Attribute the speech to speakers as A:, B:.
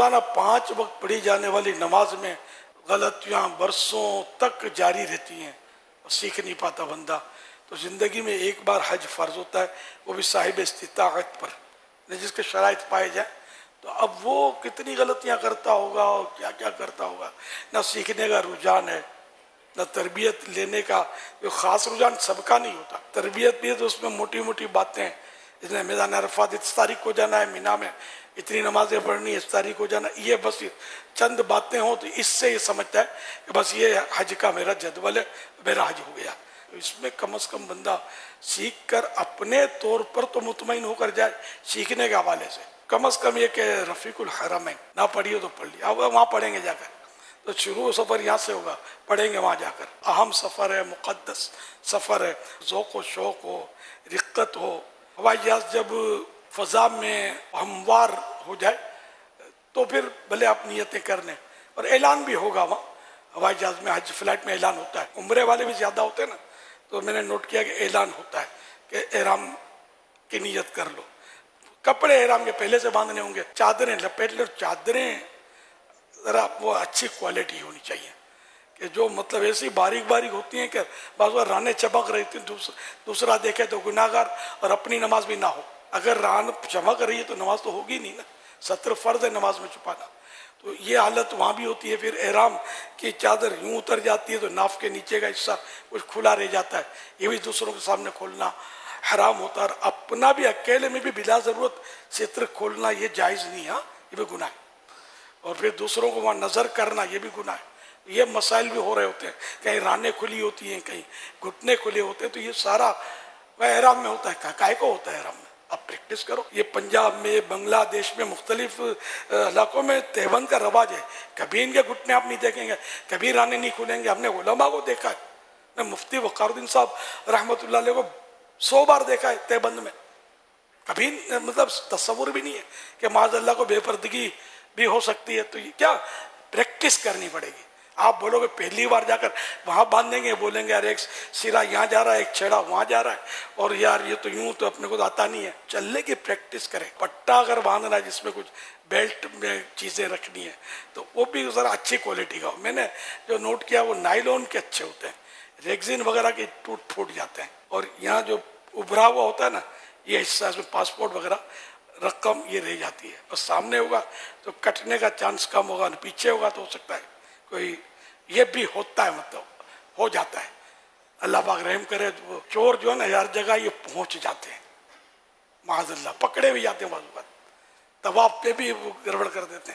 A: روزانہ 5 وقت پڑھی جانے والی نماز میں غلطیاں برسوں تک جاری رہتی ہیں اور سیکھ نہیں پاتا بندہ. تو زندگی میں ایک بار حج فرض ہوتا ہے، وہ بھی صاحب استطاعت پر، جس کے شرائط پائے جائیں. تو اب وہ کتنی غلطیاں کرتا ہوگا اور کیا کیا کرتا ہوگا. نہ سیکھنے کا رجحان ہے، نہ تربیت لینے کا. جو خاص رجحان سب کا نہیں ہوتا. تربیت بھی ہے تو اس میں موٹی موٹی باتیں ہیں، جس نے میدان عرفات اس تاریخ کو جانا ہے، مینا میں اتنی نمازیں پڑھنی ہے، اس تاریخ کو جانا. یہ بس چند باتیں ہوں تو اس سے یہ سمجھتا ہے کہ بس یہ حج کا میرا جدول ہے، میرا حج ہو گیا. اس میں کم از کم بندہ سیکھ کر اپنے طور پر تو مطمئن ہو کر جائے. سیکھنے کے حوالے سے کم از کم یہ کہ رفیق الحرمین نہ پڑھی ہو تو پڑھ لیا. اب وہاں پڑھیں گے جا کر، تو شروع سفر یہاں سے ہوگا، پڑھیں گے وہاں جا کر. اہم سفر ہے، مقدس سفر ہے. ذوق و شوق ہو، رقت ہو. ہوائی جہاز جب فضا میں ہموار ہو جائے تو پھر بھلے آپ نیتیں کر لیں. اور اعلان بھی ہوگا وہاں ہوائی جہاز میں، حج فلائٹ میں اعلان ہوتا ہے. عمرے والے بھی زیادہ ہوتے ہیں نا، تو میں نے نوٹ کیا کہ اعلان ہوتا ہے کہ احرام کی نیت کر لو. کپڑے احرام کے پہلے سے باندھنے ہوں گے. چادریں لپیٹ لو. چادریں ذرا وہ اچھی کوالٹی ہونی چاہیے، کہ جو مطلب ایسی باریک باریک ہوتی ہیں کہ بعض بار رانے چمک رہی تھی، دوسرا دیکھے تو گناہ گار، اور اپنی نماز بھی نہ ہو. اگر ران چمک رہی ہے تو نماز تو ہوگی نہیں نا. ستر فرض ہے نماز میں چھپانا. تو یہ حالت وہاں بھی ہوتی ہے. پھر احرام کی چادر یوں اتر جاتی ہے تو ناف کے نیچے کا حصہ کچھ کھلا رہ جاتا ہے. یہ بھی دوسروں کے سامنے کھولنا حرام ہوتا ہے. اور اپنا بھی اکیلے میں بھی بلا ضرورت ستر کھولنا یہ جائز نہیں ہے، یہ بھی گناہ ہے. اور پھر دوسروں کو وہاں نظر کرنا یہ بھی گناہ ہے. یہ مسائل بھی ہو رہے ہوتے ہیں، کہیں رانیں کھلی ہوتی ہیں، کہیں گھٹنے کھلے ہوتے ہیں. تو یہ سارا احرام میں ہوتا ہے. کائے کو ہوتا ہے احرام میں؟ اب پریکٹس کرو. یہ پنجاب میں، بنگلہ دیش میں، مختلف علاقوں میں تہبند کا رواج ہے. کبھی ان کے گھٹنے آپ نہیں دیکھیں گے، کبھی رانے نہیں کھلیں گے. ہم نے علماء کو دیکھا ہے. میں مفتی وقار الدین صاحب رحمۃ اللہ علیہ کو 100 بار دیکھا ہے تہبند میں. کبھی مطلب تصور بھی نہیں ہے کہ معاذ اللہ کو بے پردگی بھی ہو سکتی ہے. تو یہ کیا پریکٹس کرنی پڑے گی. آپ بولو گے پہلی بار جا کر وہاں باندھیں گے، بولیں گے یار ایک سرا یہاں جا رہا ہے، ایک چھیڑا وہاں جا رہا ہے، اور یار یہ تو یوں تو اپنے کو آتا نہیں ہے. چلنے کی پریکٹس کریں. پٹا اگر باندھنا ہے جس میں کچھ بیلٹ میں چیزیں رکھنی ہے تو وہ بھی ذرا اچھی کوالٹی کا ہو. میں نے جو نوٹ کیا وہ نائلون کے اچھے ہوتے ہیں. ریگزین وغیرہ کے ٹوٹ پھوٹ جاتے ہیں. اور یہاں جو ابھرا ہوا ہوتا ہے نا، یہ حصہ اس میں پاسپورٹ وغیرہ رقم یہ رہ جاتی ہے. اور سامنے ہوگا تو کٹنے کا چانس کم ہوگا، پیچھے ہوگا تو ہو سکتا ہے کوئی. یہ بھی ہوتا ہے، مطلب ہو جاتا ہے. اللہ پاک رحم کرے. وہ چور جو ہے نا ہر جگہ یہ پہنچ جاتے ہیں، معاذ اللہ پکڑے بھی جاتے ہیں. بعض اوقات طواف پہ بھی وہ گڑبڑ کر دیتے ہیں.